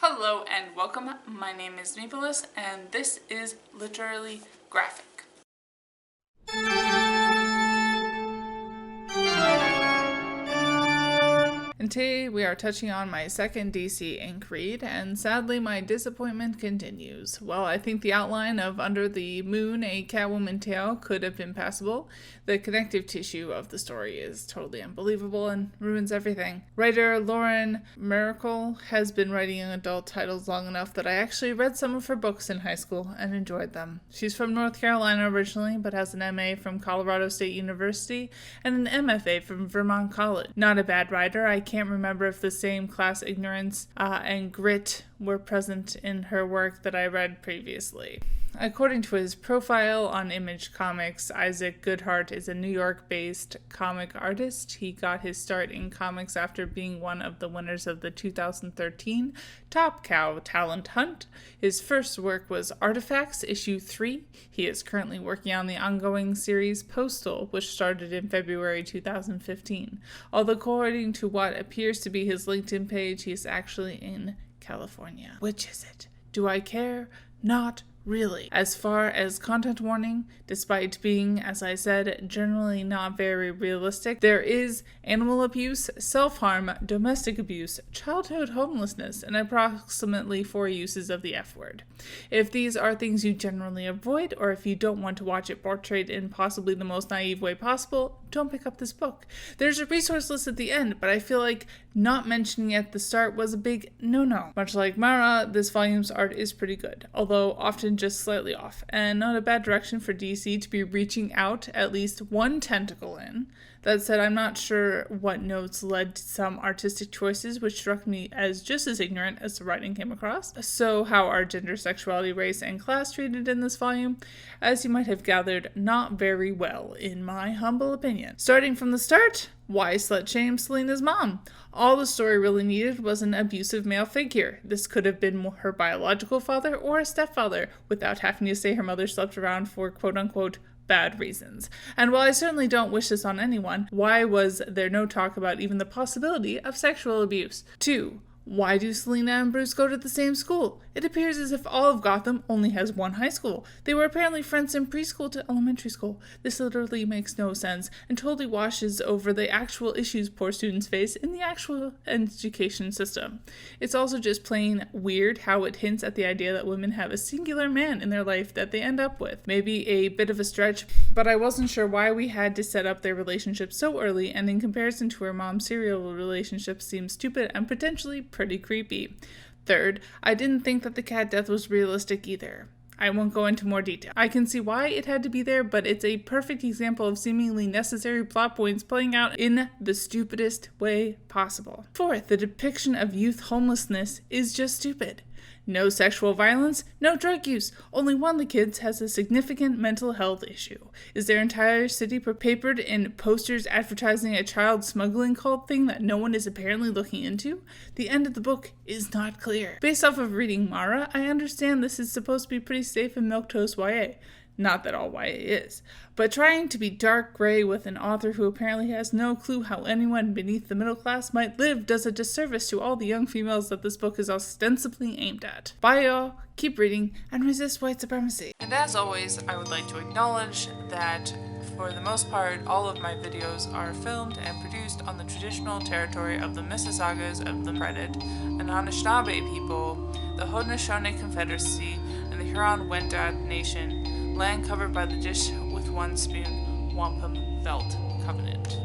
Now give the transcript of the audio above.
Hello and welcome. My name is Nicholas and this is Literally Graphic. And today we are touching on my second DC ink read, and sadly my disappointment continues. While I think the outline of Under the Moon, a Catwoman tale could have been passable, the connective tissue of the story is totally unbelievable and ruins everything. Writer Lauren Miracle has been writing adult titles long enough that I actually read some of her books in high school and enjoyed them. She's from North Carolina originally, but has an MA from Colorado State University and an MFA from Vermont College. Not a bad writer. I can't remember if the same class ignorance and grit were present in her work that I read previously. According to his profile on Image Comics, Isaac Goodhart is a New York-based comic artist. He got his start in comics after being one of the winners of the 2013 Top Cow Talent Hunt. His first work was Artifacts, Issue 3. He is currently working on the ongoing series Postal, which started in February 2015. Although according to what appears to be his LinkedIn page, he is actually in California. Which is it? Do I care? Not really. As far as content warning, despite being, as I said, generally not very realistic, there is animal abuse, self-harm, domestic abuse, childhood homelessness, and approximately 4 uses of the F word. If these are things you generally avoid, or if you don't want to watch it portrayed in possibly the most naive way possible, don't pick up this book. There's a resource list at the end, but I feel like not mentioning it at the start was a big no-no. Much like Mara, this volume's art is pretty good, although often just slightly off, and not a bad direction for DC to be reaching out at least one tentacle in. That said, I'm not sure what notes led to some artistic choices which struck me as just as ignorant as the writing came across. So how are gender, sexuality, race, and class treated in this volume? As you might have gathered, not very well, in my humble opinion. Starting from the start, why slut shame Selina's mom? All the story really needed was an abusive male figure. This could have been her biological father or a stepfather, without having to say her mother slept around for quote-unquote bad reasons. And while I certainly don't wish this on anyone, why was there no talk about even the possibility of sexual abuse? 2. Why do Selina and Bruce go to the same school? It appears as if all of Gotham only has one high school. They were apparently friends in preschool to elementary school. This literally makes no sense and totally washes over the actual issues poor students face in the actual education system. It's also just plain weird how it hints at the idea that women have a singular man in their life that they end up with. Maybe a bit of a stretch, but I wasn't sure why we had to set up their relationship so early, and in comparison to her mom's serial relationship seems stupid and potentially pretty creepy. 3rd, I didn't think that the cat death was realistic either. I won't go into more detail. I can see why it had to be there, but it's a perfect example of seemingly necessary plot points playing out in the stupidest way possible. 4th, the depiction of youth homelessness is just stupid. No sexual violence, no drug use. Only one of the kids has a significant mental health issue. Is their entire city papered in posters advertising a child smuggling cult thing that no one is apparently looking into? The end of the book is not clear. Based off of reading Mara, I understand this is supposed to be pretty safe and milquetoast YA. Not that all YA is, but trying to be dark gray with an author who apparently has no clue how anyone beneath the middle class might live does a disservice to all the young females that this book is ostensibly aimed at. Bye y'all, keep reading, and resist white supremacy. And as always, I would like to acknowledge that for the most part, all of my videos are filmed and produced on the traditional territory of the Mississaugas of the Credit, an Anishinaabe people, the Haudenosaunee Confederacy, and the Huron-Wendat Nation, land covered by the Dish with One Spoon Wampum Belt Covenant.